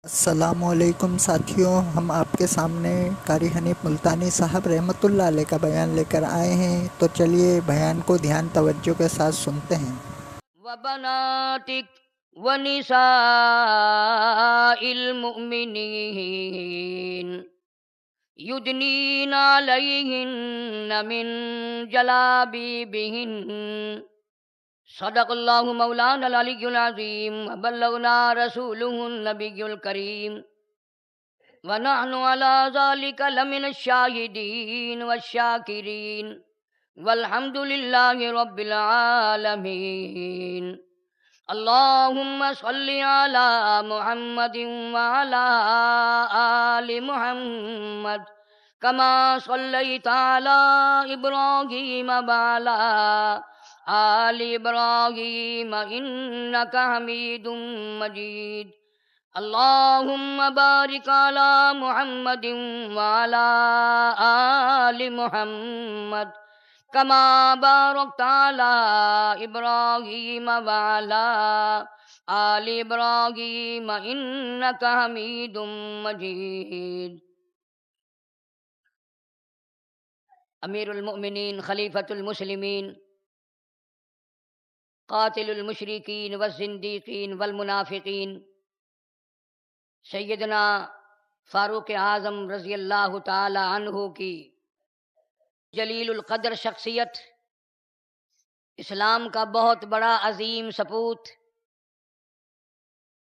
السلام علیکم ساتھیوں، ہم آپ کے سامنے قاری حنیف ملتانی صاحب رحمۃ اللہ علیہ کا بیان لے کر آئے ہیں، تو چلیے بیان کو دھیان توجہ کے ساتھ سنتے ہیں۔ وَبَنَاتِكَ وَنِسَاءِ الْمُؤْمِنِينَ يُدْنِينَ عَلَيْهِنَّ مِنْ جَلَابِيبِهِنَّ صدق اللہ مولانا العلی العظیم وبلغنا رسولہ النبی الکریم ونحن علی ذلک لمن الشاہدین والشاکرین والحمد للہ رب العالمین۔ اللہم صل علی محمد وعلی آل محمد کما صلیت علی ابراہیم وعلی آل ابراہیم انک حمید مجید۔ اللہم بارک علی محمد وعلی آل محمد کما بارکت علی ابراہیم وعلی آل ابراہیم انک حمید مجید۔ امیر المؤمنین خلیفۃ المسلمین قاتل المشرکین والزندیقین والمنافقین سیدنا فاروق اعظم رضی اللہ تعالی عنہ کی جلیل القدر شخصیت، اسلام کا بہت بڑا عظیم سپوت،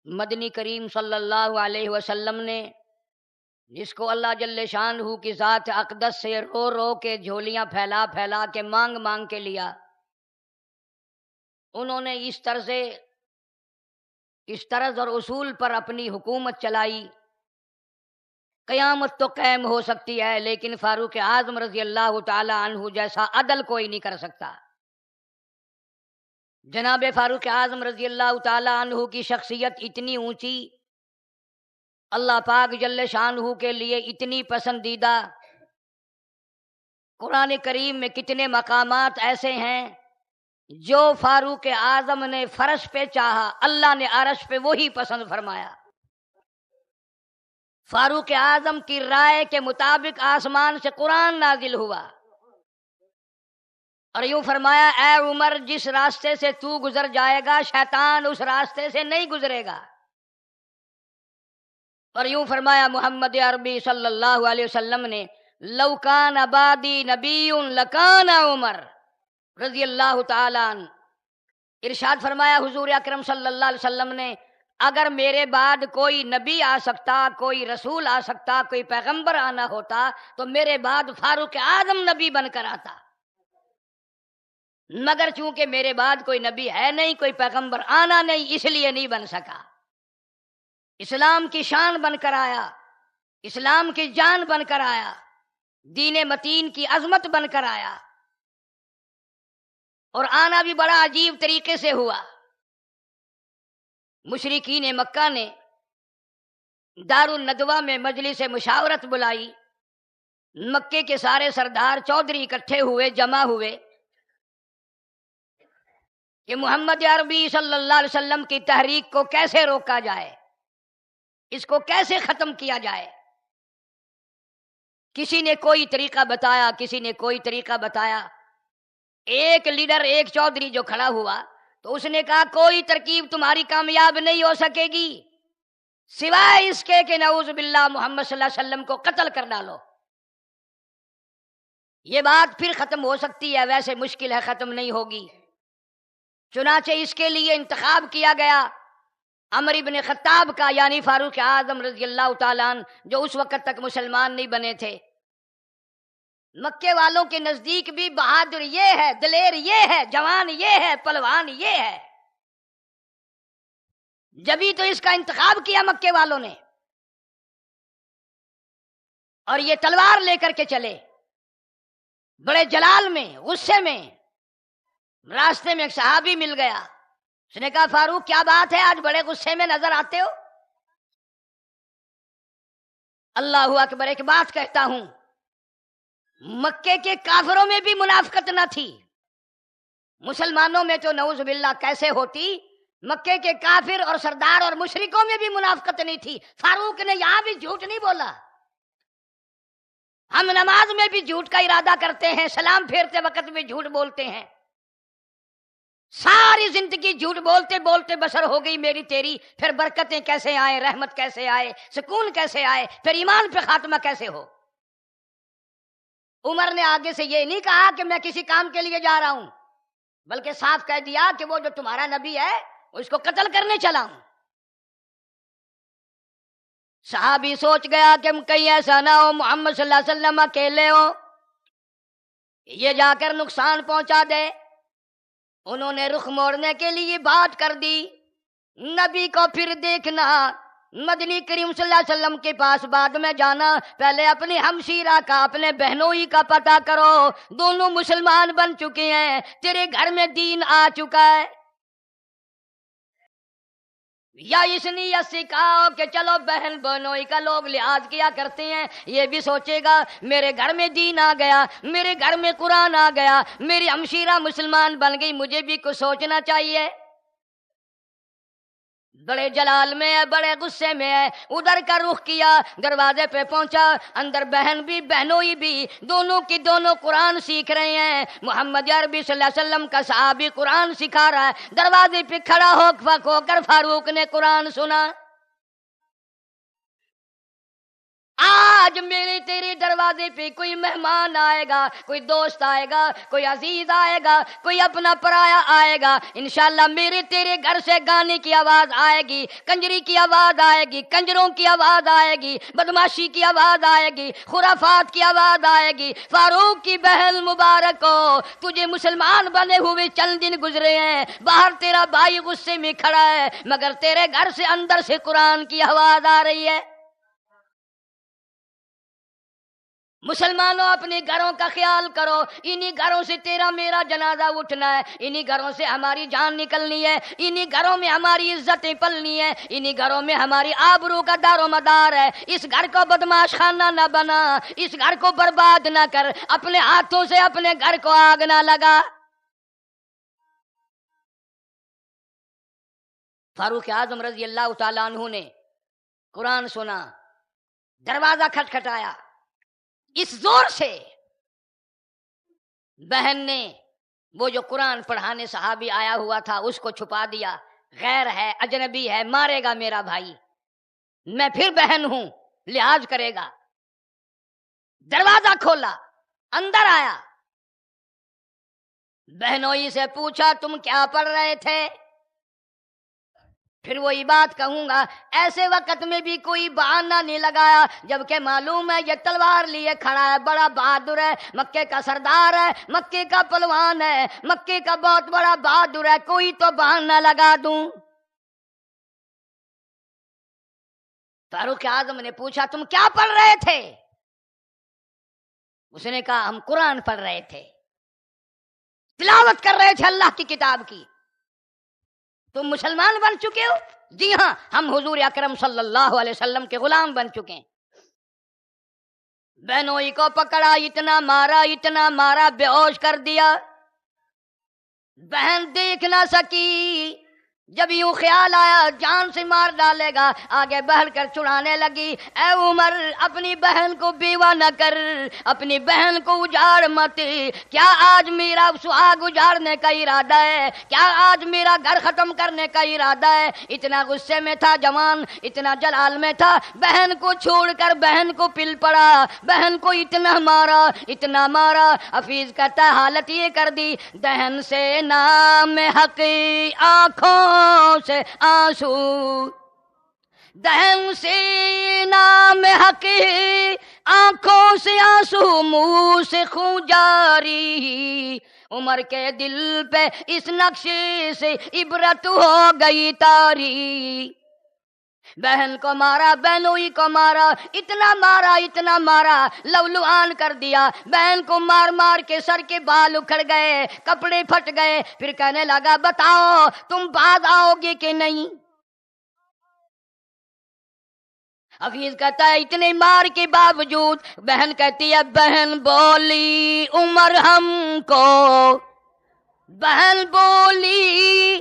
مدنی کریم صلی اللہ علیہ وسلم نے جس کو اللہ جل شانہ کی ذات اقدس سے رو رو کے جھولیاں پھیلا پھیلا کے مانگ مانگ کے لیا، انہوں نے اس طرز اور اصول پر اپنی حکومت چلائی۔ قیامت تو قائم ہو سکتی ہے لیکن فاروق اعظم رضی اللہ تعالی عنہ جیسا عدل کوئی نہیں کر سکتا۔ جناب فاروق اعظم رضی اللہ تعالی عنہ کی شخصیت اتنی اونچی، اللہ پاک جل شانہ کے لیے اتنی پسندیدہ، قرآن کریم میں کتنے مقامات ایسے ہیں جو فاروق اعظم نے فرش پہ چاہا، اللہ نے عرش پہ وہی پسند فرمایا۔ فاروق اعظم کی رائے کے مطابق آسمان سے قرآن نازل ہوا اور یوں فرمایا، اے عمر جس راستے سے تو گزر جائے گا شیطان اس راستے سے نہیں گزرے گا۔ اور یوں فرمایا محمد عربی صلی اللہ علیہ وسلم نے، لو کان بعدی نبی لکان عمر رضی اللہ تعالی عنہ۔ ارشاد فرمایا حضور اکرم صلی اللہ علیہ وسلم نے، اگر میرے بعد کوئی نبی آ سکتا، کوئی رسول آ سکتا، کوئی پیغمبر آنا ہوتا تو میرے بعد فاروق اعظم نبی بن کر آتا، مگر چونکہ میرے بعد کوئی نبی ہے نہیں، کوئی پیغمبر آنا نہیں، اس لیے نہیں بن سکا۔ اسلام کی شان بن کر آیا، اسلام کی جان بن کر آیا، دین متین کی عظمت بن کر آیا، اور آنا بھی بڑا عجیب طریقے سے ہوا۔ مشرکین مکہ نے دار الندوہ میں مجلس مشاورت بلائی، مکے کے سارے سردار چودھری اکٹھے ہوئے، جمع ہوئے کہ محمد عربی صلی اللہ علیہ وسلم کی تحریک کو کیسے روکا جائے، اس کو کیسے ختم کیا جائے۔ کسی نے کوئی طریقہ بتایا، کسی نے کوئی طریقہ بتایا۔ ایک لیڈر، ایک چودھری جو کھڑا ہوا تو اس نے کہا، کوئی ترکیب تمہاری کامیاب نہیں ہو سکے گی سوائے اس کے کہ نعوذ باللہ محمد صلی اللہ علیہ وسلم کو قتل کر ڈالو۔ یہ بات پھر ختم ہو سکتی ہے، ویسے مشکل ہے، ختم نہیں ہوگی۔ چنانچہ اس کے لیے انتخاب کیا گیا عمر ابن خطاب کا، یعنی فاروق اعظم رضی اللہ تعالیٰ عنہ، جو اس وقت تک مسلمان نہیں بنے تھے۔ مکے والوں کے نزدیک بھی بہادر یہ ہے، دلیر یہ ہے، جوان یہ ہے، پہلوان یہ ہے، جبھی تو اس کا انتخاب کیا مکے والوں نے۔ اور یہ تلوار لے کر کے چلے بڑے جلال میں، غصے میں۔ راستے میں ایک صحابی مل گیا، اس نے کہا، فاروق کیا بات ہے، آج بڑے غصے میں نظر آتے ہو؟ اللہ اکبر، ایک بات کہتا ہوں، مکے کے کافروں میں بھی منافقت نہ تھی، مسلمانوں میں تو نعوذ باللہ کیسے ہوتی مکے کے کافر اور سردار اور مشرکوں میں بھی منافقت نہیں تھی، فاروق نے یہاں بھی جھوٹ نہیں بولا۔ ہم نماز میں بھی جھوٹ کا ارادہ کرتے ہیں، سلام پھیرتے وقت بھی جھوٹ بولتے ہیں، ساری زندگی جھوٹ بولتے بولتے بسر ہو گئی میری تیری، پھر برکتیں کیسے آئے، رحمت کیسے آئے، سکون کیسے آئے، پھر ایمان پہ خاتمہ کیسے ہو۔ عمر نے آگے سے یہ نہیں کہا کہ میں کسی کام کے لیے جا رہا ہوں، بلکہ صاف کہہ دیا کہ وہ جو تمہارا نبی ہے اس کو قتل کرنے چلا ہوں۔ صحابی سوچ گیا کہ کہیں ایسا نہ ہو محمد صلی اللہ علیہ وسلم اکیلے ہو، یہ جا کر نقصان پہنچا دے۔ انہوں نے رخ موڑنے کے لیے بات کر دی، نبی کو پھر دیکھنا، مدنی کریم صلی اللہ علیہ وسلم کے پاس بعد میں جانا، پہلے اپنے ہمشیرہ کا، اپنے بہنوئی کا پتہ کرو، دونوں مسلمان بن چکے ہیں، تیرے گھر میں دین آ چکا ہے، یا اس نیت سے کہا کہ چلو بہن بہنوئی کا لوگ لحاظ کیا کرتے ہیں، یہ بھی سوچے گا میرے گھر میں دین آ گیا، میرے گھر میں قرآن آ گیا، میری ہمشیرہ مسلمان بن گئی، مجھے بھی کچھ سوچنا چاہیے۔ بڑے جلال میں ہے، بڑے غصے میں ہے، ادھر کا رخ کیا، دروازے پہ پہنچا، اندر بہن بھی بہنوئی بھی، دونوں کی دونوں قرآن سیکھ رہے ہیں، محمد عربی صلی اللہ علیہ وسلم کا صحابی قرآن سکھا رہا ہے، دروازے پہ کھڑا ہو کر فاروق نے قرآن سنا۔ آج میرے تیرے دروازے پہ کوئی مہمان آئے گا، کوئی دوست آئے گا، کوئی عزیز آئے گا، کوئی اپنا پرایا آئے گا، انشاءاللہ میرے تیرے گھر سے گانے کی آواز آئے گی، کنجری کی آواز آئے گی، کنجروں کی آواز آئے گی، بدماشی کی آواز آئے گی، خرافات کی آواز آئے گی۔ فاروق کی بہن مبارک ہو، تجھے مسلمان بنے ہوئے چند دن گزرے ہیں، باہر تیرا بھائی غصے میں کھڑا ہے، مگر تیرے گھر سے اندر سے قرآن کی آواز آ رہی ہے۔ مسلمانوں اپنے گھروں کا خیال کرو، انہی گھروں سے تیرا میرا جنازہ اٹھنا ہے، انہی گھروں سے ہماری جان نکلنی ہے، انہی گھروں میں ہماری عزتیں پلنی ہے، انہی گھروں میں ہماری آبرو کا دار و مدار ہے۔ اس گھر کو بدماش خانہ نہ بنا، اس گھر کو برباد نہ کر، اپنے ہاتھوں سے اپنے گھر کو آگ نہ لگا۔ فاروق اعظم رضی اللہ تعالیٰ عنہ نے قرآن سنا، دروازہ کھٹکھٹایا، اس زور سے بہن نے وہ جو قرآن پڑھانے صحابی آیا ہوا تھا اس کو چھپا دیا، غیر ہے، اجنبی ہے، مارے گا میرا بھائی، میں پھر بہن ہوں، لحاظ کرے گا۔ دروازہ کھولا، اندر آیا، بہنوئی سے پوچھا تم کیا پڑھ رہے تھے؟ پھر وہی بات کہوں گا، ایسے وقت میں بھی کوئی بہانہ نہیں لگایا، جبکہ معلوم ہے یہ تلوار لیے کھڑا ہے، بڑا بہادر ہے، مکے کا سردار ہے، مکے کا پہلوان ہے، مکے کا بہت بڑا بہادر ہے، کوئی تو بہانہ لگا دوں۔ فاروق اعظم نے پوچھا تم کیا پڑھ رہے تھے؟ اس نے کہا ہم قرآن پڑھ رہے تھے، تلاوت کر رہے تھے اللہ کی کتاب کی۔ تم مسلمان بن چکے ہو؟ جی ہاں، ہم حضور اکرم صلی اللہ علیہ وسلم کے غلام بن چکے ہیں۔ بہنوئی کو پکڑا، اتنا مارا بے ہوش کر دیا۔ بہن دیکھ نہ سکی، جب یوں خیال آیا جان سے مار ڈالے گا، آگے بڑھ کر چڑھانے لگی، اے عمر اپنی بہن کو بیوہ نہ کر، اپنی بہن کو اجاڑ مت، کیا آج میرا سہاگ اجاڑنے کا ارادہ ہے؟ کیا آج میرا گھر ختم کرنے کا ارادہ ہے؟ اتنا غصے میں تھا جوان، اتنا جلال میں تھا، بہن کو چھوڑ کر بہن کو پل پڑا، بہن کو اتنا مارا۔ حفیظ کہتا ہے حالت یہ کر دی، دہن سے نام حق آنکھوں سے آنسو، دہن سے نام حق آنکھوں سے آنسو، منہ سے خون جاری، عمر کے دل پہ اس نقشے سے عبرت ہو گئی تاری۔ بہن کو مارا، بہنوئی کو مارا، اتنا مارا لولوان کر دیا، بہن کو مار کے سر کے بال اکھڑ گئے، کپڑے پھٹ گئے، پھر کہنے لگا بتاؤ تم باز آؤ گے کہ نہیں؟ حفیظ کہتا ہے اتنے مار کے باوجود بہن کہتی ہے، بہن بولی عمر ہم کو، بہن بولی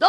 2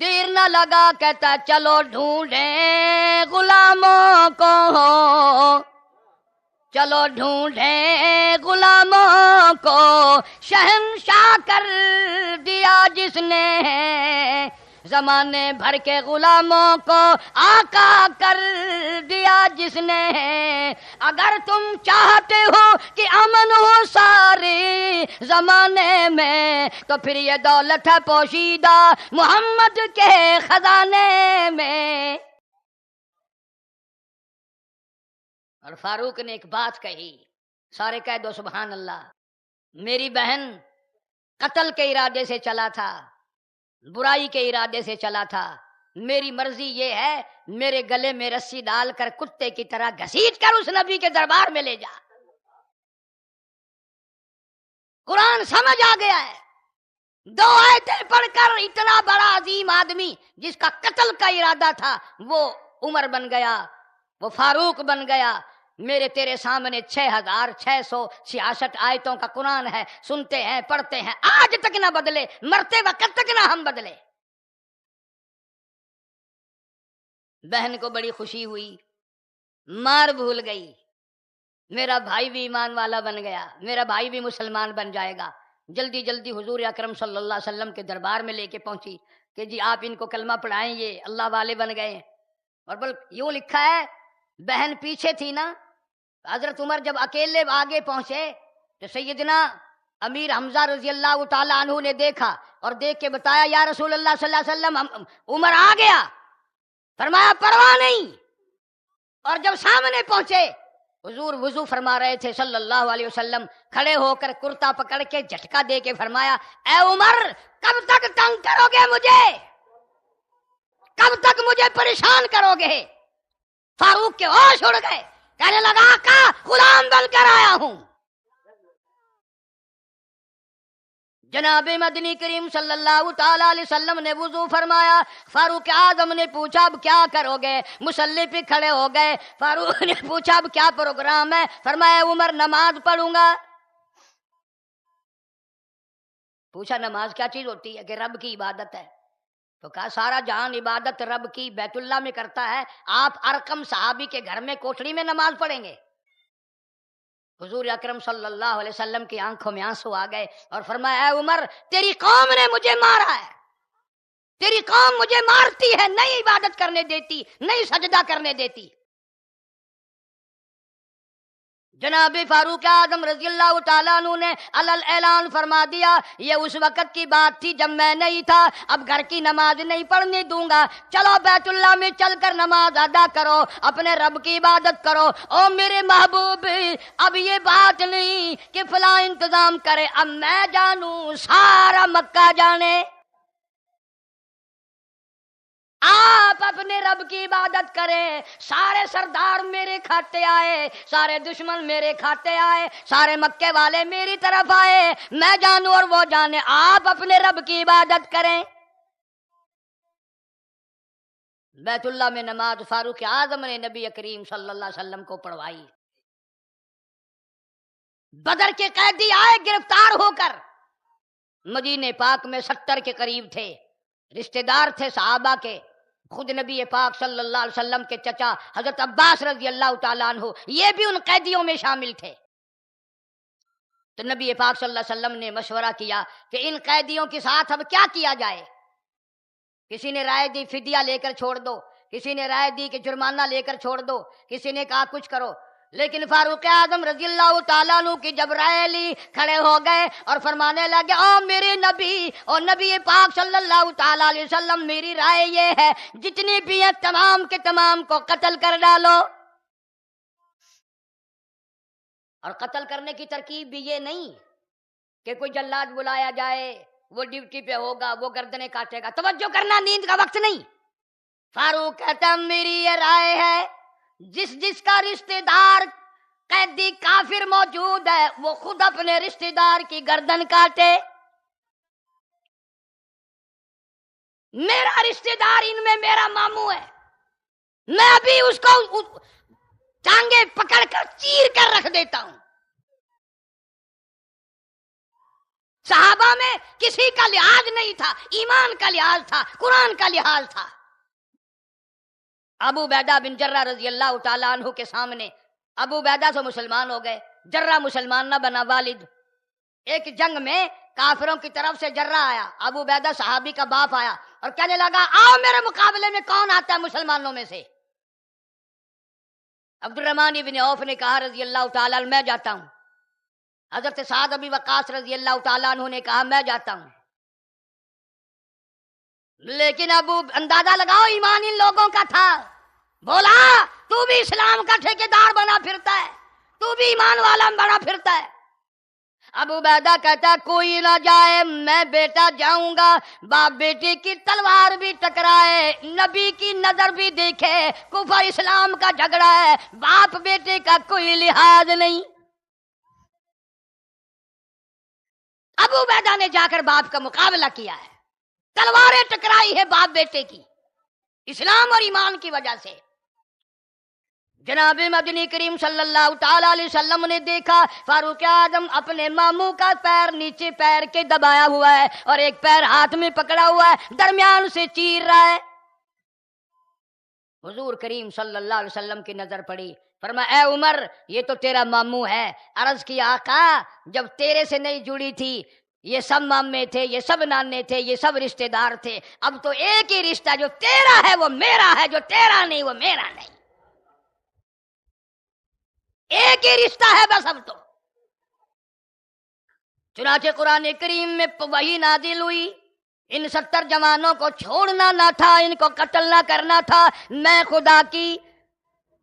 دیر نہ لگا کہتا چلو ڈھونڈیں غلاموں کو، چلو ڈھونڈیں غلاموں کو، شہنشاہ کر دیا جس نے زمانے بھر کے غلاموں کو آقا کر دیا جس نے۔ اگر تم چاہتے ہو کہ امن ہو سارے زمانے میں تو پھر یہ دولت ہے پوشیدہ محمد کے خزانے میں۔ اور فاروق نے ایک بات کہی، سارے کہہ دو سبحان اللہ۔ میری بہن قتل کے ارادے سے چلا تھا، برائی کے ارادے سے چلا تھا، میری مرضی یہ ہے میرے گلے میں رسی ڈال کر کتے کی طرح گھسیٹ کر اس نبی کے دربار میں لے جا۔ قرآن سمجھ آ گیا ہے، 2 آیتیں پڑھ کر اتنا بڑا عظیم آدمی جس کا قتل کا ارادہ تھا وہ عمر بن گیا، وہ فاروق بن گیا۔ میرے تیرے سامنے 6666 آیتوں کا قرآن ہے، سنتے ہیں پڑھتے ہیں، آج تک نہ بدلے، مرتے وقت تک نہ ہم بدلے۔ بہن کو بڑی خوشی ہوئی، مار بھول گئی، میرا بھائی بھی ایمان والا بن گیا، میرا بھائی بھی مسلمان بن جائے گا۔ جلدی جلدی حضور اکرم صلی اللہ علیہ وسلم کے دربار میں لے کے پہنچی کہ جی آپ ان کو کلمہ پڑھائیں، یہ اللہ والے بن گئے۔ اور بل یوں لکھا ہے، بہن پیچھے تھی نا، حضرت عمر جب اکیلے آگے پہنچے تو سیدنا امیر حمزہ رضی اللہ تعالیٰ عنہ نے دیکھا اور دیکھ کے بتایا یا رسول اللہ صلی اللہ علیہ وسلم عمر آ گیا۔ فرمایا پرواہ نہیں۔ اور جب سامنے پہنچے حضور وضو فرما رہے تھے صلی اللہ علیہ وسلم، کھڑے ہو کر کرتا پکڑ کے جھٹکا دے کے فرمایا اے عمر کب تک تنگ کرو گے مجھے، کب تک مجھے پریشان کرو گے؟ فاروق کے ہوش اڑ گئے، کہنے لگا آقا غلام بن کر آیا ہوں۔ جناب مدنی کریم صلی اللہ تعالی علیہ وسلم نے وضو فرمایا، فاروق اعظم نے پوچھا اب کیا کرو گے؟ مصلی پہ کھڑے ہو گئے، فاروق نے پوچھا اب کیا پروگرام ہے؟ فرمایا عمر نماز پڑھوں گا۔ پوچھا نماز کیا چیز ہوتی ہے؟ کہ رب کی عبادت ہے۔ تو کہا سارا جہان عبادت رب کی بیت اللہ میں کرتا ہے، آپ ارقم صحابی کے گھر میں کوٹھڑی میں نماز پڑھیں گے؟ حضور اکرم صلی اللہ علیہ وسلم کی آنکھوں میں آنسو آ گئے اور فرمایا اے عمر تیری قوم نے مجھے مارا ہے، تیری قوم مجھے مارتی ہے، نہیں عبادت کرنے دیتی، نہیں سجدہ کرنے دیتی۔ جناب فاروق اعظم رضی اللہ تعالیٰ عنہ نے علل اعلان فرما دیا یہ اس وقت کی بات تھی جب میں نہیں تھا، اب گھر کی نماز نہیں پڑھنے دوں گا، چلو بیت اللہ میں چل کر نماز ادا کرو، اپنے رب کی عبادت کرو۔ او میرے محبوب اب یہ بات نہیں کہ فلاں انتظام کرے، اب میں جانوں سارا مکہ جانے، آپ اپنے رب کی عبادت کریں، سارے سردار میرے کھاتے آئے، سارے دشمن میرے کھاتے آئے، سارے مکے والے میری طرف آئے، میں جانوں اور وہ جانے، آپ اپنے رب کی عبادت کریں۔ بیت اللہ میں نماز فاروق اعظم نے نبی کریم صلی اللہ علیہ وسلم کو پڑھوائی۔ بدر کے قیدی آئے گرفتار ہو کر، مدینے پاک میں 70 کے قریب تھے، رشتہ دار تھے صحابہ کے، خود نبی پاک صلی اللہ علیہ وسلم کے چچا حضرت عباس رضی اللہ تعالیٰ عنہ یہ بھی ان قیدیوں میں شامل تھے۔ تو نبی پاک صلی اللہ علیہ وسلم نے مشورہ کیا کہ ان قیدیوں کے ساتھ اب کیا کیا جائے؟ کسی نے رائے دی فدیہ لے کر چھوڑ دو، کسی نے رائے دی کہ جرمانہ لے کر چھوڑ دو، کسی نے کہا کچھ کرو، لیکن فاروق اعظم رضی اللہ تعالیٰ عنہ کی جب رائے لی کھڑے ہو گئے اور فرمانے لگے او میرے نبی اور نبی پاک صلی اللہ تعالیٰ علیہ وسلم میری رائے یہ ہے جتنی بھی ہیں تمام کے تمام کو قتل کر ڈالو۔ اور قتل کرنے کی ترکیب بھی یہ نہیں کہ کوئی جلاد بلایا جائے، وہ ڈیوٹی پہ ہوگا، وہ گردنیں کاٹے گا، توجہ کرنا نیند کا وقت نہیں۔ فاروق کہتا میری یہ رائے ہے جس کا رشتہ دار قیدی کافر موجود ہے وہ خود اپنے رشتہ دار کی گردن کاٹے، میرا رشتہ دار ان میں میرا ماموں ہے، میں ابھی اس کو ٹانگیں پکڑ کر چیر کر رکھ دیتا ہوں۔ صحابہ میں کسی کا لحاظ نہیں تھا، ایمان کا لحاظ تھا، قرآن کا لحاظ تھا۔ ابو عبیدہ بن جرہ رضی اللہ تعالیٰ عنہ کے سامنے ابو عبیدہ سے مسلمان ہو گئے، جرہ مسلمان نہ بنا والد۔ ایک جنگ میں کافروں کی طرف سے جرہ آیا، ابو عبیدہ صحابی کا باپ آیا اور کہنے لگا آؤ میرے مقابلے میں کون آتا ہے مسلمانوں میں سے؟ عبد الرحمن بن عوف نے کہا رضی اللہ تعالیٰ عنہ میں جاتا ہوں۔ حضرت سعد ابی وقاص رضی اللہ تعالیٰ عنہ نے کہا میں جاتا ہوں۔ لیکن ابو اندازہ لگاؤ ایمان ان لوگوں کا تھا، بولا تو بھی اسلام کا ٹھیکیدار بنا پھرتا ہے، تو بھی ایمان والا بنا پھرتا ہے۔ ابو عبیدہ کہتا کوئی نہ جائے، میں بیٹا جاؤں گا، باپ بیٹے کی تلوار بھی ٹکرائے، نبی کی نظر بھی دیکھے، کفر اسلام کا جھگڑا ہے، باپ بیٹے کا کوئی لحاظ نہیں۔ ابو عبیدہ نے جا کر باپ کا مقابلہ کیا ہے، تلواریں ٹکرائی ہے باپ بیٹے کی، اسلام اور ایمان کی وجہ سے۔ جناب مدنی کریم صلی اللہ تعالی علیہ وسلم نے دیکھا فاروق اعظم اپنے ماموں کا پیر نیچے پیر کے دبایا ہوا ہے اور ایک پیر ہاتھ میں پکڑا ہوا ہے، درمیان سے چیر رہا ہے۔ حضور کریم صلی اللہ علیہ وسلم کی نظر پڑی، فرمایا اے عمر یہ تو تیرا ماموں ہے۔ عرض کیا آقا جب تیرے سے نہیں جڑی تھی یہ سب مامے تھے، یہ سب نانے تھے، یہ سب رشتہ دار تھے، اب تو ایک ہی رشتہ، جو تیرا ہے وہ میرا ہے، جو تیرا نہیں وہ میرا نہیں، ایک ہی رشتہ ہے بس اب تو۔ چنانچہ قرآن کریم میں وحی نازل ہوئی، ان 70 جوانوں کو چھوڑنا نہ تھا، ان کو قتل نہ کرنا تھا، میں خدا کی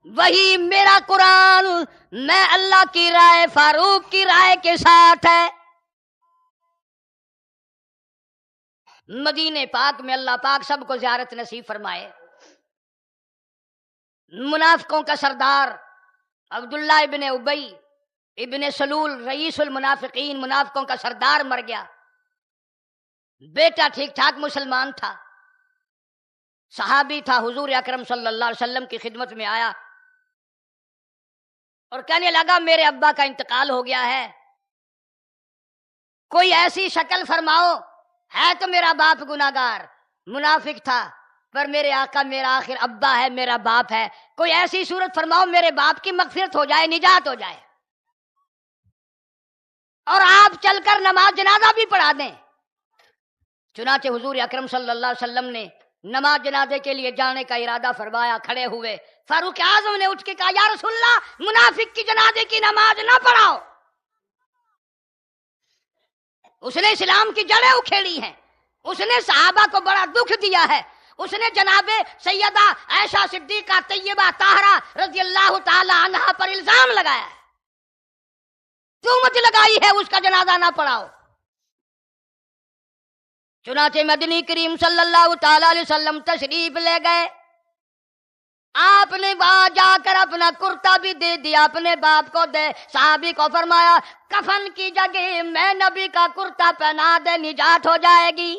وہی میرا قرآن، میں اللہ کی رائے فاروق کی رائے کے ساتھ ہے۔ مدینے پاک میں اللہ پاک سب کو زیارت نصیب فرمائے۔ منافقوں کا سردار عبداللہ ابن ابی ابن سلول رئیس المنافقین، منافقوں کا سردار مر گیا، بیٹا ٹھیک ٹھاک مسلمان تھا، صحابی تھا، حضور اکرم صلی اللہ علیہ وسلم کی خدمت میں آیا اور کہنے لگا میرے ابا کا انتقال ہو گیا ہے، کوئی ایسی شکل فرماؤ، ہے تو میرا باپ گناہگار منافق تھا پر میرے آقا میرا آخر ابا ہے، میرا باپ ہے، کوئی ایسی صورت فرماؤ میرے باپ کی مغفرت ہو جائے، نجات ہو جائے، اور آپ چل کر نماز جنازہ بھی پڑھا دیں۔ چنانچہ حضور اکرم صلی اللہ علیہ وسلم نے نماز جنازے کے لیے جانے کا ارادہ فرمایا، کھڑے ہوئے، فاروق اعظم نے اٹھ کے کہا یا رسول اللہ منافق کی جنازے کی نماز نہ پڑھاؤ، اس نے اسلام کی جڑیں اکھیڑی ہیں، اس نے صحابہ کو بڑا دکھ دیا ہے، اس نے جناب سیدہ عائشہ صدیقہ طیبہ طاہرہ رضی اللہ تعالی عنہا پر الزام لگایا ہے، تہمت لگائی ہے، اس کا جنازہ نہ پڑھاؤ۔ چنانچہ مدنی کریم صلی اللہ تعالی علیہ وسلم تشریف لے گئے، آپ نے وہاں جا کر اپنا کرتا بھی دے دیا، اپنے باپ کو دے، صحابی کو فرمایا کفن کی جگہ میں نبی کا کرتا پہنا دے، نجات ہو جائے گی،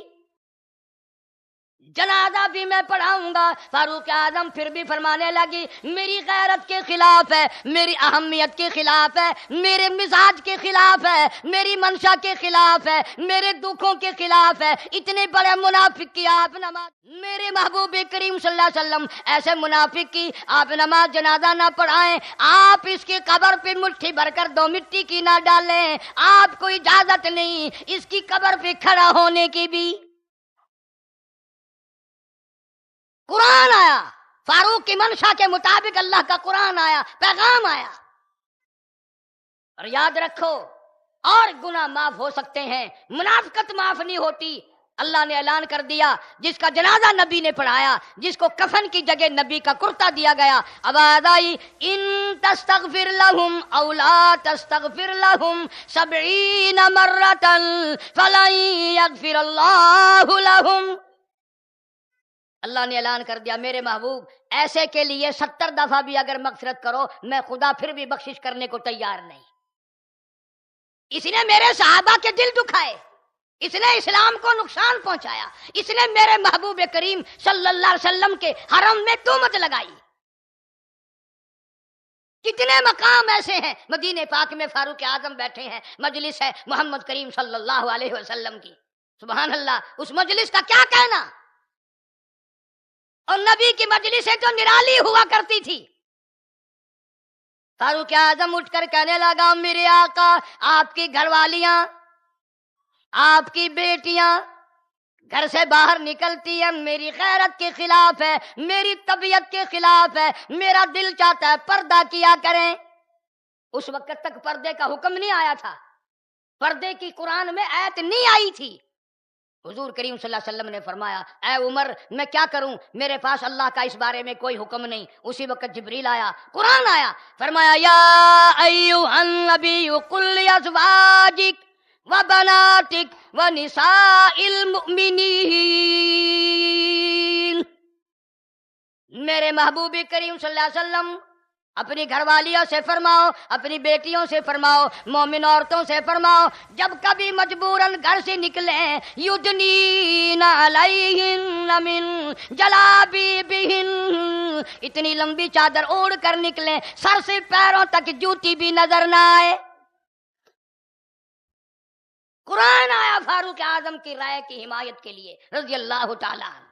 جنازہ بھی میں پڑھاؤں گا۔ فاروق اعظم پھر بھی فرمانے لگی میری غیرت کے خلاف ہے، میری اہمیت کے خلاف ہے، میرے مزاج کے خلاف ہے، میری منشا کے خلاف ہے، میرے دکھوں کے خلاف ہے، اتنے بڑے منافق کی آپ نماز، میرے محبوب کریم صلی اللہ علیہ وسلم ایسے منافق کی آپ نماز جنازہ نہ پڑھائیں، آپ اس کی قبر پہ مٹھی بھر کر دو مٹی کی نہ ڈالیں، آپ کو اجازت نہیں اس کی قبر پہ کھڑا ہونے کی بھی۔ قرآن آیا، فاروق کی منشا کے مطابق اللہ کا قرآن آیا، پیغام آیا۔ اور یاد رکھو اور گناہ معاف ہو سکتے ہیں، منافقت معاف نہیں ہوتی۔ اللہ نے اعلان کر دیا جس کا جنازہ نبی نے پڑھایا، جس کو کفن کی جگہ نبی کا کرتا دیا گیا، آواز آئی ان تستغفر لهم او لا تستغفر لهم 70 مرة فلن يغفر الله لهم۔ اللہ نے اعلان کر دیا میرے محبوب ایسے کے لیے 70 دفعہ بھی اگر مغفرت کرو میں خدا پھر بھی بخشش کرنے کو تیار نہیں۔ اس نے میرے صحابہ کے دل دکھائے، اس نے اسلام کو نقصان پہنچایا، اس نے میرے محبوب کریم صلی اللہ علیہ وسلم کے حرم میں تہمت لگائی، کتنے مقام ایسے ہیں. مدینے پاک میں فاروق اعظم بیٹھے ہیں، مجلس ہے محمد کریم صلی اللہ علیہ وسلم کی. سبحان اللہ، اس مجلس کا کیا کہنا. اور نبی کی مجلسیں تو نرالی ہوا کرتی تھی. فاروق اعظم اٹھ کر کہنے لگا، میرے آقا، آپ کی گھر والیاں، آپ کی بیٹیاں گھر سے باہر نکلتی ہے، میری غیرت کے خلاف ہے، میری طبیعت کے خلاف ہے، میرا دل چاہتا ہے پردہ کیا کریں. اس وقت تک پردے کا حکم نہیں آیا تھا، پردے کی قرآن میں آیت نہیں آئی تھی. حضور کریم صلی اللہ علیہ وسلم نے فرمایا، اے عمر، میں کیا کروں، میرے پاس اللہ کا اس بارے میں کوئی حکم نہیں. اسی وقت جبریل آیا، قرآن آیا، فرمایا، یا ایھا النبی قل لازواجک وبناتک ونساء المؤمنین. میرے محبوب کریم صلی اللہ علیہ وسلم اپنی گھر والیوں سے فرماؤ، اپنی بیٹیوں سے فرماؤ، مومن عورتوں سے فرماؤ، جب کبھی مجبوراً گھر سے نکلیں، یدنین علیہن من جلابیبہن، اتنی لمبی چادر اوڑھ کر نکلیں، سر سے پیروں تک جوتی بھی نظر نہ آئے. قرآن آیا فاروق اعظم کی رائے کی حمایت کے لیے رضی اللہ تعالیٰ عنہ.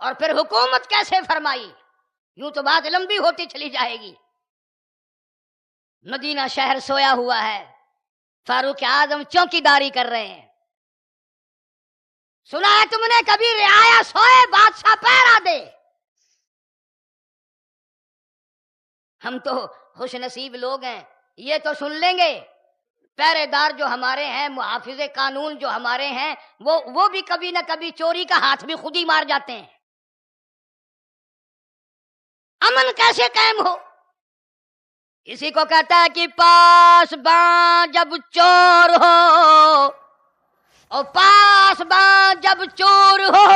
اور پھر حکومت کیسے فرمائی، یوں تو بات لمبی ہوتی چلی جائے گی. مدینہ شہر سویا ہوا ہے، فاروق اعظم چوکی داری کر رہے ہیں. سنا ہے تم نے کبھی رعایا سوئے بادشاہ پہرا دے؟ ہم تو خوش نصیب لوگ ہیں، یہ تو سن لیں گے. پہرے دار جو ہمارے ہیں، محافظ قانون جو ہمارے ہیں، وہ بھی کبھی نہ کبھی چوری کا ہاتھ بھی خود ہی مار جاتے ہیں. امن کیسے قائم ہو؟ اسی کو کہتا ہے کہ پاس باں جب چور ہو، اور پاس باں جب چور ہو،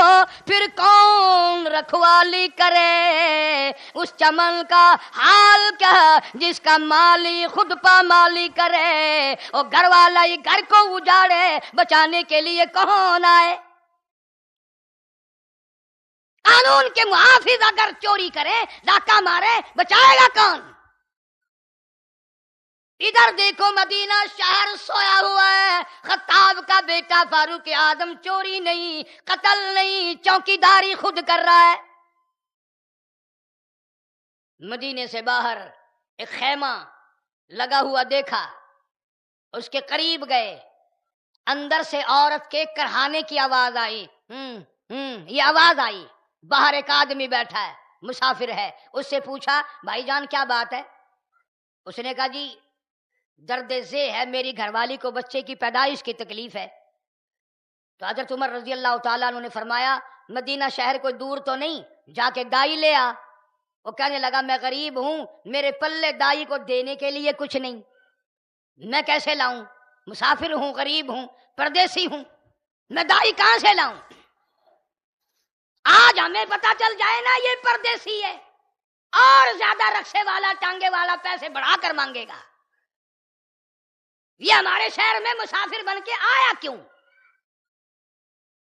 پھر کون رکھوالی کرے، اس چمن کا حال کیا جس کا مالی خود پامالی کرے، اور گھر والا ہی گھر کو اجاڑے، بچانے کے لیے کون آئے. قانون کے محافظ اگر چوری کرے، ڈاکہ مارے، بچائے گا کون؟ ادھر دیکھو مدینہ شہر سویا ہوا ہے، خطاب کا بیٹا فاروق اعظم چوری نہیں، قتل نہیں، چوکیداری خود کر رہا ہے. مدینے سے باہر ایک خیمہ لگا ہوا دیکھا، اس کے قریب گئے، اندر سے عورت کے کرہانے کی آواز آئی. یہ آواز آئی، باہر ایک آدمی بیٹھا ہے، مسافر ہے. اس سے پوچھا، بھائی جان کیا بات ہے؟ اس نے کہا، جی درد ذہ ہے، میری گھر والی کو بچے کی پیدائش کی تکلیف ہے. تو حضرت عمر رضی اللہ تعالیٰ عنہ نے فرمایا، مدینہ شہر کوئی دور تو نہیں، جا کے دائی لے آ. وہ کہنے لگا، میں غریب ہوں، میرے پلے دائی کو دینے کے لیے کچھ نہیں، میں کیسے لاؤں؟ مسافر ہوں، غریب ہوں، پردیسی ہوں، میں دائی کہاں سے لاؤں؟ آج ہمیں پتا چل جائے نا یہ پردیسی ہے، اور زیادہ رکشے والا ٹانگے والا پیسے بڑھا کر مانگے گا. یہ ہمارے شہر میں مسافر بن کے آیا کیوں؟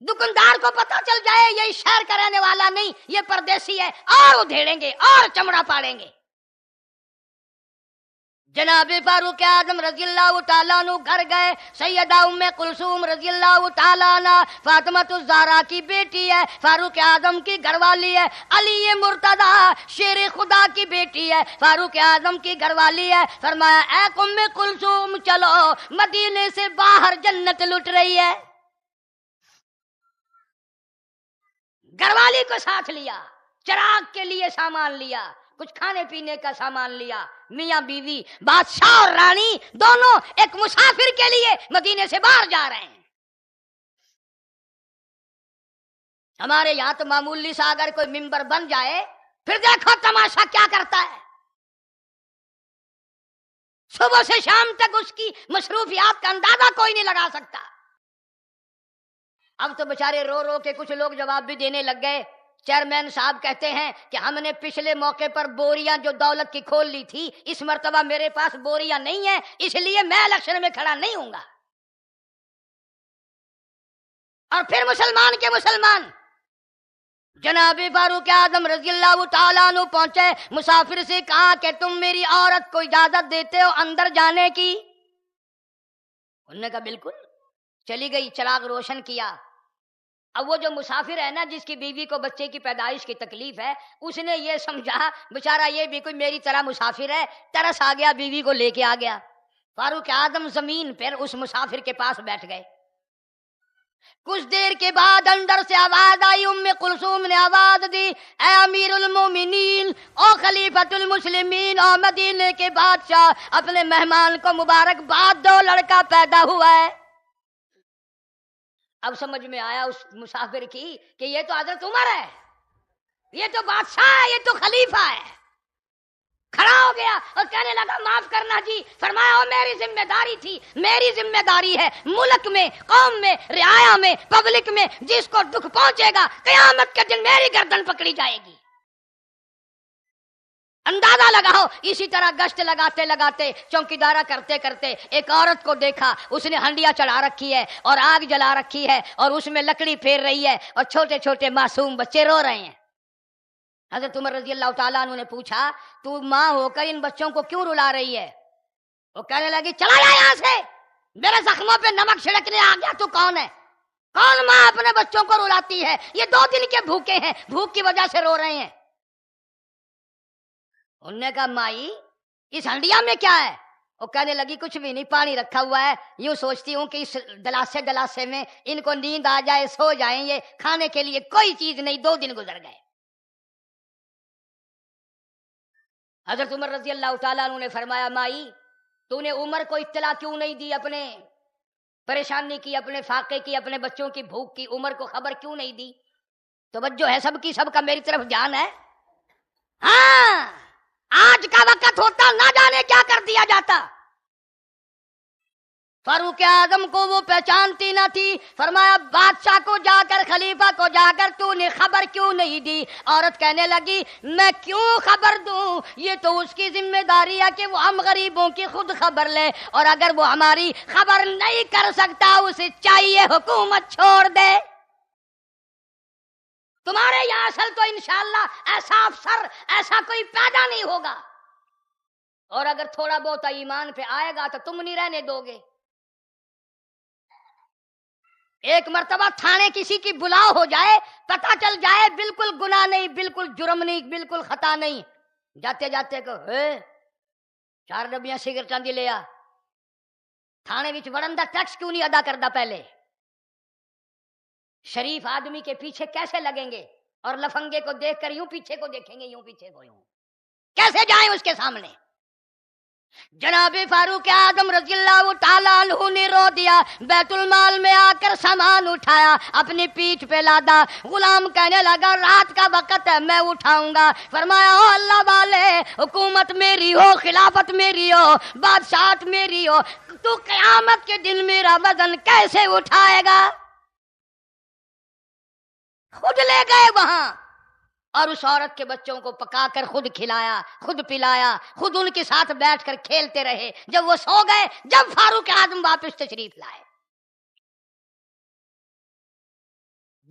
دکاندار کو پتا چل جائے یہ شہر کا رہنے والا نہیں، یہ پردیسی ہے، اور ادھیڑیں گے اور چمڑا پاڑیں گے. جناب فاروق اعظم رضی اللہ تعالیٰ عنہ گھر گئے. سیدہ ام کلثوم رضی اللہ تعالیٰ عنہ فاطمۃ الزہرا کی بیٹی ہے، فاروق اعظم کی گھر والی ہے. علی مرتضی شیر خدا کی بیٹی ہے، فاروق اعظم کی گھر والی ہے. فرمایا، اے ام کلثوم چلو، مدینے سے باہر جنت لٹ رہی ہے. گھر والی کو ساتھ لیا، چراغ کے لیے سامان لیا، کچھ کھانے پینے کا سامان لیا. میاں بیوی، بادشاہ اور رانی دونوں ایک مسافر کے لیے مدینے سے باہر جا رہے ہیں. ہمارے یہاں تو معمولی سا اگر کوئی ممبر بن جائے، پھر دیکھو تماشا کیا کرتا ہے. صبح سے شام تک اس کی مصروفیات کا اندازہ کوئی نہیں لگا سکتا. اب تو بےچارے رو رو کے کچھ لوگ جواب بھی دینے لگ گئے. چیئرمین صاحب کہتے ہیں کہ ہم نے پچھلے موقع پر بوریاں جو دولت کی کھول لی تھی، اس مرتبہ میرے پاس بوریاں نہیں ہیں، اس لیے میں الیکشن میں کھڑا نہیں ہوں گا. اور پھر مسلمان کے مسلمان جناب فاروق اعظم رضی اللہ تعالیٰ عنہ پہنچے، مسافر سے کہا کہ تم میری عورت کو اجازت دیتے ہو اندر جانے کی؟ انہوں نے کہا بالکل۔ چلی گئی، چراغ روشن کیا۔ اب وہ جو مسافر ہے نا، جس کی بیوی کو بچے کی پیدائش کی تکلیف ہے، اس نے یہ سمجھا بیچارہ یہ بھی کوئی میری طرح مسافر ہے، ترس آ گیا، بیوی کو لے کے آ گیا۔ فاروق اعظم زمین پر اس مسافر کے پاس بیٹھ گئے۔ کچھ دیر کے بعد اندر سے آواز آئی، ام کلثوم نے آواز دی، اے امیر المومنین، او خلیفۃ المسلمین، او مدینے کے بادشاہ، اپنے مہمان کو مبارکباد دو، لڑکا پیدا ہوا ہے۔ اب سمجھ میں آیا اس مسافر کی کہ یہ تو حضرت عمر ہے، یہ تو بادشاہ ہے، یہ تو خلیفہ ہے۔ کھڑا ہو گیا اور کہنے لگا معاف کرنا جی۔ فرمایا وہ میری ذمہ داری تھی، میری ذمہ داری ہے، ملک میں، قوم میں، رعایا میں، پبلک میں جس کو دکھ پہنچے گا قیامت کے دن میری گردن پکڑی جائے گی۔ اندازہ لگاؤ، اسی طرح گشت لگاتے لگاتے، چوکیدارا کرتے کرتے ایک عورت کو دیکھا، اس نے ہنڈیا چڑھا رکھی ہے اور آگ جلا رکھی ہے اور اس میں لکڑی پھیر رہی ہے اور چھوٹے چھوٹے معصوم بچے رو رہے ہیں۔ حضرت عمر رضی اللہ تعالیٰ عنہ نے پوچھا تو ماں ہو کر ان بچوں کو کیوں رلا رہی ہے؟ وہ کہنے لگی چلا جا یہاں سے، میرے زخموں پہ نمک چھڑکنے آ گیا، تو کون ہے؟ کون ماں اپنے بچوں کو رلاتی ہے؟ یہ 2 دن کے بھوکے ہیں، بھوک کی وجہ سے رو رہے ہیں۔ انہوں نے کہا مائی اس ہنڈیا میں کیا ہے؟ وہ کہنے لگی کچھ بھی نہیں، پانی رکھا ہوا ہے، یوں سوچتی ہوں کہ اس دلاسے میں ان کو نیند آ جائے، سو جائیں، یہ کھانے کے لیے کوئی چیز نہیں، 2 دن گزر گئے۔ حضرت عمر رضی اللہ تعالیٰ عنہ نے فرمایا مائی تو نے عمر کو اطلاع کیوں نہیں دی اپنے پریشانی کی، اپنے فاقے کی، اپنے بچوں کی بھوک کی؟ عمر کو خبر کیوں نہیں دی؟ توجہ ہے سب کی، سب کا میری طرف دھیان ہے۔ ہاں آج کا وقت ہوتا نہ جانے کیا کر دیا جاتا۔ فاروق اعظم کو وہ پہچانتی نہ تھی۔ فرمایا بادشاہ کو جا کر، خلیفہ کو جا کر تو نے خبر کیوں نہیں دی؟ عورت کہنے لگی میں کیوں خبر دوں، یہ تو اس کی ذمہ داری ہے کہ وہ ہم غریبوں کی خود خبر لے، اور اگر وہ ہماری خبر نہیں کر سکتا اسے چاہیے حکومت چھوڑ دے۔ تمہارے یہاں اصل تو انشاءاللہ ایسا افسر ایسا کوئی پیدا نہیں ہوگا، اور اگر تھوڑا بہت ایمان پہ آئے گا تو تم نہیں رہنے دو گے۔ ایک مرتبہ تھانے کسی کی بلاؤ ہو جائے، پتہ چل جائے بالکل گناہ نہیں، بالکل جرم نہیں، بالکل خطا نہیں، جاتے جاتے کہ 4 ڈبیاں سگریٹاں دی لیا، تھانے وچ وڑن دا ٹیکس کیوں نہیں ادا کردا؟ پہلے شریف آدمی کے پیچھے کیسے لگیں گے، اور لفنگے کو دیکھ کر یوں پیچھے کو دیکھیں گے، یوں پیچھے کو یوں کیسے جائیں اس کے سامنے؟ جناب فاروق اعظم رضی اللہ تعالیٰ عنہ نے رو دیا، بیت المال میں آ کر سامان اٹھایا، اپنی پیٹھ پہ لادا۔ غلام کہنے لگا رات کا وقت ہے میں اٹھاؤں گا۔ فرمایا او اللہ والے، حکومت میری ہو، خلافت میری ہو، بادشاہت میری ہو، تو قیامت کے دن میرا وزن کیسے اٹھائے گا؟ خود لے گئے وہاں، اور اس عورت کے بچوں کو پکا کر خود کھلایا، خود پلایا، خود ان کے ساتھ بیٹھ کر کھیلتے رہے۔ جب وہ سو گئے، جب فاروق اعظم واپس تشریف لائے،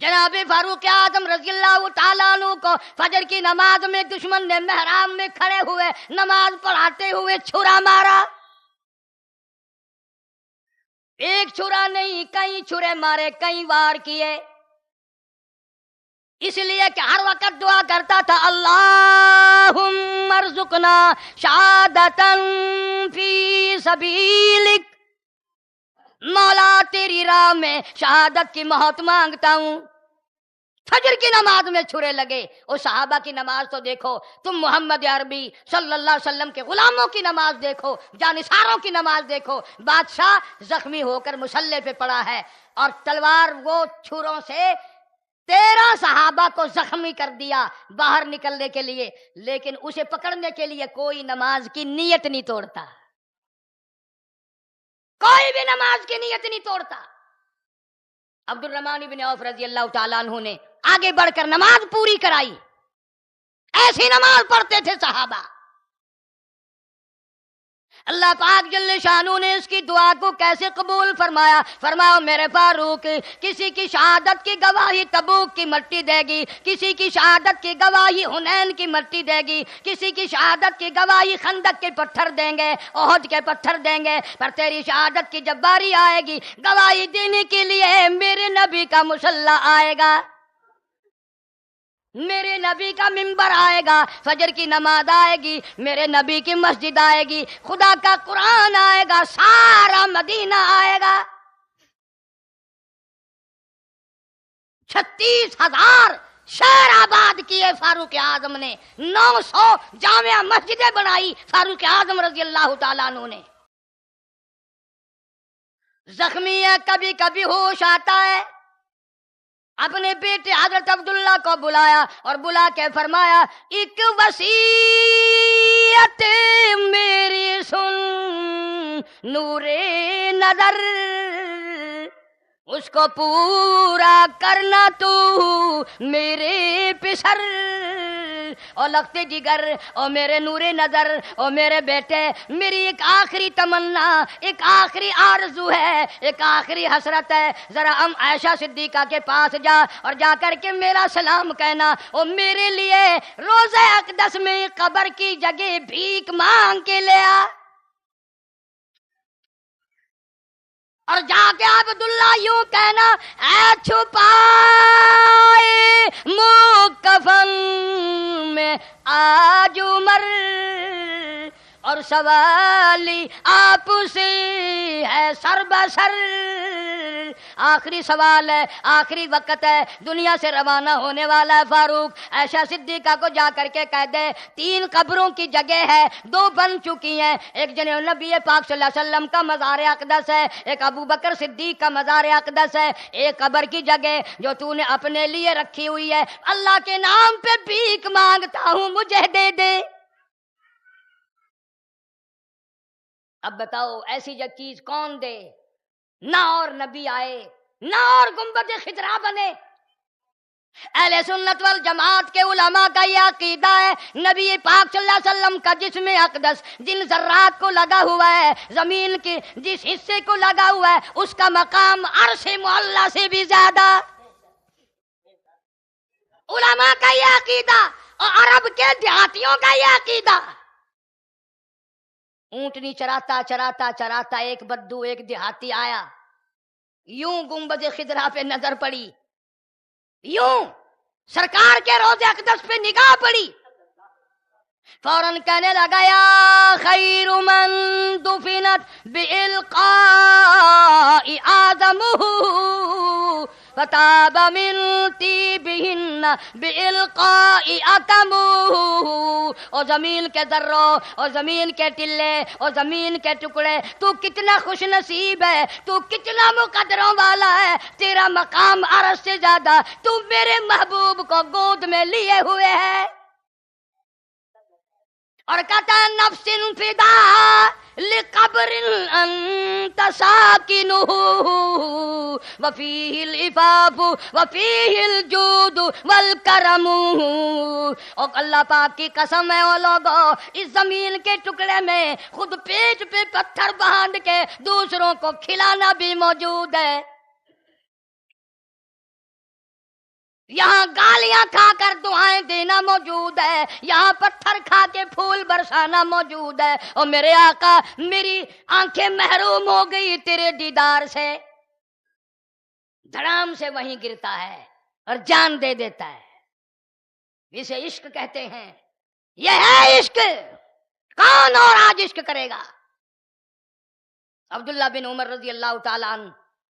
جناب فاروق اعظم رضی اللہ تعالیٰ عنہ کو فجر کی نماز میں دشمن نے محراب میں کھڑے ہوئے نماز پڑھاتے ہوئے چھرا مارا۔ ایک چھرا نہیں، کئی چھرے مارے، کئی وار کیے، اس لیے کہ ہر وقت دعا کرتا تھا اللہم ارزقنا شہادتاً فی سبیلک، مولا تیری راہ میں شہادت کی موت مانگتا ہوں۔ فجر کی نماز میں چھرے لگے۔ اور صحابہ کی نماز تو دیکھو، تم محمد عربی صلی اللہ علیہ وسلم کے غلاموں کی نماز دیکھو، جانثاروں کی نماز دیکھو۔ بادشاہ زخمی ہو کر مسلح پہ پڑا ہے، اور تلوار وہ چھروں سے 13 صحابہ کو زخمی کر دیا باہر نکلنے کے لیے، لیکن اسے پکڑنے کے لیے کوئی نماز کی نیت نہیں توڑتا، کوئی بھی نماز کی نیت نہیں توڑتا۔ عبد الرحمن بن عوف رضی اللہ تعالیٰ عنہ نے آگے بڑھ کر نماز پوری کرائی، ایسی نماز پڑھتے تھے صحابہ۔ اللہ پاک جل شانو نے اس کی دعا کو کیسے قبول فرمایا؟ فرمایا میرے فاروق، کسی کی شہادت کی گواہی تبوک کی مٹی دے گی، کسی کی شہادت کی گواہی حنین کی مٹی دے گی، کسی کی شہادت کی گواہی خندق کے پتھر دیں گے، احد کے پتھر دیں گے، پر تیری شہادت کی جب باری آئے گی گواہی دینے کے لیے میرے نبی کا مصلی آئے گا، میرے نبی کا منبر آئے گا، فجر کی نماز آئے گی، میرے نبی کی مسجد آئے گی، خدا کا قرآن آئے گا، سارا مدینہ آئے گا۔ 36,000 شہر آباد کیے فاروق اعظم نے، 900 جامع مسجدیں بنائی فاروق اعظم رضی اللہ تعالیٰ عنہ نے۔ زخمی ہے، کبھی کبھی ہوش آتا ہے، اپنے بیٹے حضرت عبداللہ کو بلایا اور بلا کے فرمایا ایک وصیت میری سن نور نظر، اس کو پورا کرنا تو میرے پسر، اور لگتے جگر، اور میرے نور نظر، اور میرے بیٹے، میری ایک آخری تمنا، ایک آخری آرزو ہے، ایک آخری حسرت ہے، ذرا ہم عائشہ صدیقہ کے پاس جا اور جا کر کے میرا سلام کہنا، اور میرے لیے روضہ اقدس میں قبر کی جگہ بھیک مانگ کے لے آ، اور جا کے عبداللہ یوں کہنا اے چھپائے مکفن میں آج عمر، اور سوالی آپ سے ہے سر بسر، آخری سوال ہے، آخری وقت ہے، دنیا سے روانہ ہونے والا ہے فاروق، عائشہ صدیقہ کو جا کر کے کہہ دے 3 قبروں کی جگہ ہے، 2 بن چکی ہیں، ایک جنہیں نبی پاک صلی اللہ علیہ وسلم کا مزار اقدس ہے، ایک ابو بکر صدیق کا مزار اقدس ہے، ایک قبر کی جگہ جو تو نے اپنے لیے رکھی ہوئی ہے، اللہ کے نام پہ بھیک مانگتا ہوں مجھے دے دے۔ اب بتاؤ ایسی چیز کون دے؟ نہ اور نبی آئے، نہ اور گنبد خضرا بنے۔ اہل سنت والجماعت کے علماء کا یہ عقیدہ ہے، نبی پاک صلی اللہ علیہ وسلم کا جسم اقدس جن ذرات کو لگا ہوا ہے، زمین کے جس حصے کو لگا ہوا ہے، اس کا مقام عرش معلی سے بھی زیادہ۔ علماء کا یہ عقیدہ اور عرب کے دیہاتیوں کا یہ عقیدہ۔ اونٹنی چراتا چراتا چراتا ایک بدو، ایک دیہاتی آیا، یوں گنبد خضرا پہ نظر پڑی، یوں سرکار کے روضہ اقدس پہ نگاہ پڑی، فوراً کہنے لگا یا خیر من دفنت بالقاء آدمہ فتاب من طیبہن بالقاء اتمہ، اور زمین کے ذروں اور زمین کے ٹلے اور زمین کے ٹکڑے، تو کتنا خوش نصیب ہے، تو کتنا مقدروں والا ہے، تیرا مقام عرش سے زیادہ، تو میرے محبوب کو گود میں لیے ہوئے ہے۔ اور کہتا ہے نفس فدا لقبر انت ساکنہ وفیہ العفاف وفیہ الجود والکرم، اور اللہ پاک کی قسم ہے او لوگو، اس زمین کے ٹکڑے میں خود پیٹ پہ پتھر باندھ کے دوسروں کو کھلانا بھی موجود ہے، یہاں گالیاں کھا کر دعائیں دینا موجود ہے، یہاں پتھر کھا کے پھول برسانا موجود ہے، اور میرے آقا میری آنکھیں محروم ہو گئی تیرے دیدار سے، دھڑام سے وہیں گرتا ہے اور جان دے دیتا ہے۔ اسے عشق کہتے ہیں، یہ ہے عشق، کون اور آج عشق کرے گا؟ عبداللہ بن عمر رضی اللہ تعالیٰ عنہ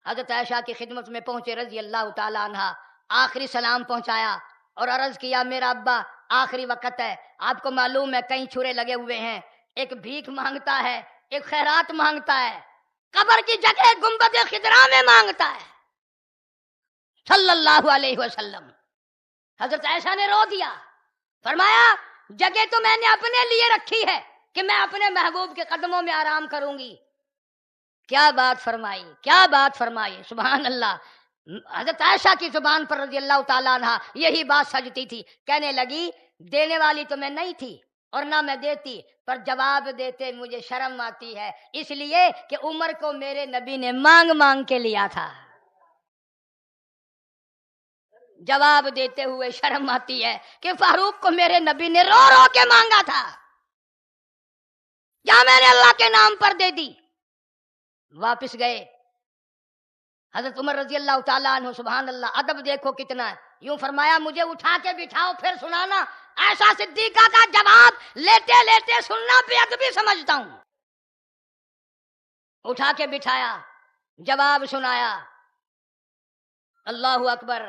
حضرت عائشہ کی خدمت میں پہنچے رضی اللہ تعالیٰ عنہ، آخری سلام پہنچایا اور عرض کیا میرا ابا آخری وقت ہے، آپ کو معلوم ہے کئی چھرے لگے ہوئے ہیں، ایک بھیک مانگتا ہے، ایک خیرات مانگتا ہے، قبر کی جگہ گنبد خضرا میں مانگتا ہے صلی اللہ علیہ وسلم۔ حضرت عائشہ نے رو دیا، فرمایا جگہ تو میں نے اپنے لیے رکھی ہے کہ میں اپنے محبوب کے قدموں میں آرام کروں گی۔ کیا بات فرمائی، کیا بات فرمائی، سبحان اللہ۔ حضرت عائشہ کی زبان پر رضی اللہ تعالیٰ عنہ یہی بات سجتی تھی، کہنے لگی دینے والی تو میں نہیں تھی، اور نہ میں دیتی، پر جواب دیتے مجھے شرم آتی ہے، اس لیے کہ عمر کو میرے نبی نے مانگ مانگ کے لیا تھا۔ جواب دیتے ہوئے شرم آتی ہے کہ فاروق کو میرے نبی نے رو رو کے مانگا تھا، یا میں نے اللہ کے نام پر دے دی۔ واپس گئے، حضرت عمر رضی اللہ تعالیٰ عنہ، سبحان اللہ، ادب دیکھو کتنا ہے، یوں فرمایا مجھے اٹھا کے بٹھاؤ پھر سنانا۔ ایسا صدیقہ کا جواب لیتے لیتے سننا بے ادبی سمجھتا ہوں۔ اٹھا کے بٹھایا، جواب سنایا، اللہ اکبر،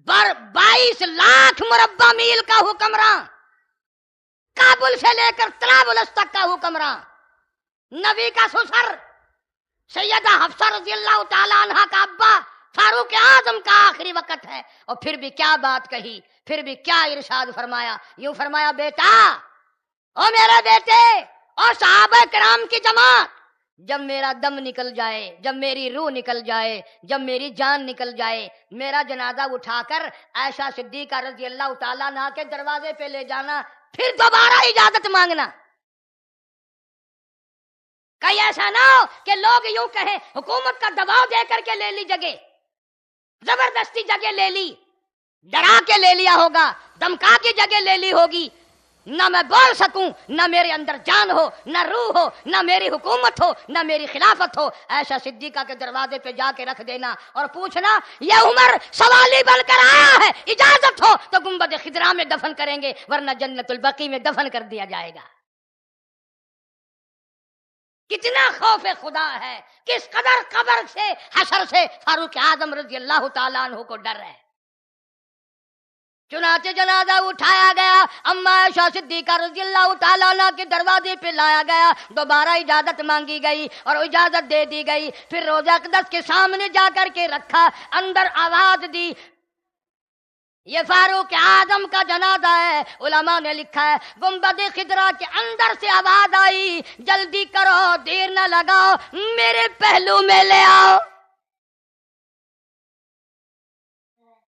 22 لاکھ مربع میل کا حکمراں، کابل سے لے کر طرابلس تک کا حکمراں، نبی کا سسر سیدہ حفصہ رضی اللہ تعالی عنہا کا ابا، فاروق اعظم کا آخری وقت ہے، اور پھر بھی کیا بات کہی، پھر بھی کیا ارشاد فرمایا، یوں فرمایا بیٹا، او میرے بیٹے اور صحابہ کرام کی جماعت، جب میرا دم نکل جائے، جب میری روح نکل جائے، جب میری جان نکل جائے، میرا جنازہ اٹھا کر عائشہ صدیقہ رضی اللہ تعالیٰ عنہا کے دروازے پہ لے جانا، پھر دوبارہ اجازت مانگنا۔ کہیں ایسا نہ ہو کہ لوگ یوں کہیں حکومت کا دباؤ دے کر کے لے لی جگہ، زبردستی جگہ لے لی، ڈرا کے لے لیا ہوگا، دمکا کی جگہ لے لی ہوگی، نہ میں بول سکوں، نہ میرے اندر جان ہو، نہ روح ہو، نہ میری حکومت ہو، نہ میری خلافت ہو۔ ایسا صدیقہ کے دروازے پہ جا کے رکھ دینا اور پوچھنا یہ عمر سوالی بن کر آیا ہے، اجازت ہو تو گنبد خضرا میں دفن کریں گے، ورنہ جنت البقیع میں دفن کر دیا جائے گا۔ کتنا خوف خدا ہے، کس قدر قبر سے، حشر سے فاروق اعظم رضی اللہ تعالیٰ عنہ کو ڈر ہے۔ چنانچہ جنازہ اٹھایا گیا، اما عائشہ صدیقہ رضی اللہ تعالیٰ عنہ کے دروازے پہ لایا گیا، دوبارہ اجازت مانگی گئی اور اجازت دے دی گئی، پھر روضہ اقدس کے سامنے جا کر کے رکھا، اندر آواز دی یہ فاروق اعظم کا جنازہ ہے۔ علماء نے لکھا ہے گنبد خضرا کے اندر سے آواز آئی جلدی کرو، دیر نہ لگاؤ، میرے پہلو میں لے آؤ۔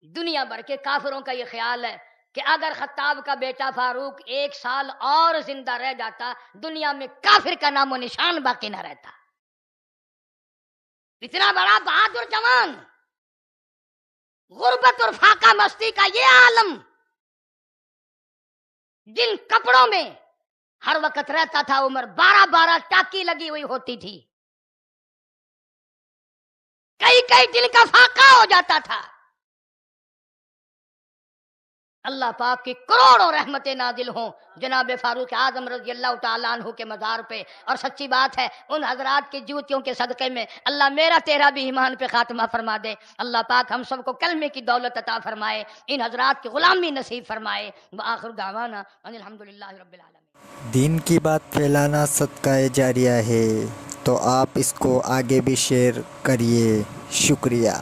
دنیا بھر کے کافروں کا یہ خیال ہے کہ اگر خطاب کا بیٹا فاروق 1 سال اور زندہ رہ جاتا، دنیا میں کافر کا نام و نشان باقی نہ رہتا۔ اتنا بڑا بہادر جوان، غربت اور فاقہ مستی کا یہ عالم، جن کپڑوں میں ہر وقت رہتا تھا عمر، 12 ٹاکی لگی ہوئی ہوتی تھی، کئی دن کا فاقہ ہو جاتا تھا۔ اللہ پاک کی کروڑوں رحمتیں نازل ہوں جناب فاروق اعظم رضی اللہ تعالیٰ عنہ کے مزار پہ، اور سچی بات ہے ان حضرات کی جوتیوں کے صدقے میں اللہ میرا تیرا بھی ایمان پہ خاتمہ فرما دے۔ اللہ پاک ہم سب کو کلمے کی دولت عطا فرمائے، ان حضرات کی غلامی نصیب فرمائے۔ وآخر دعوانا ان الحمدللہ رب العالمین۔ دین کی بات پھیلانا صدقہ جاریہ ہے، تو آپ اس کو آگے بھی شیئر کریے۔ شکریہ۔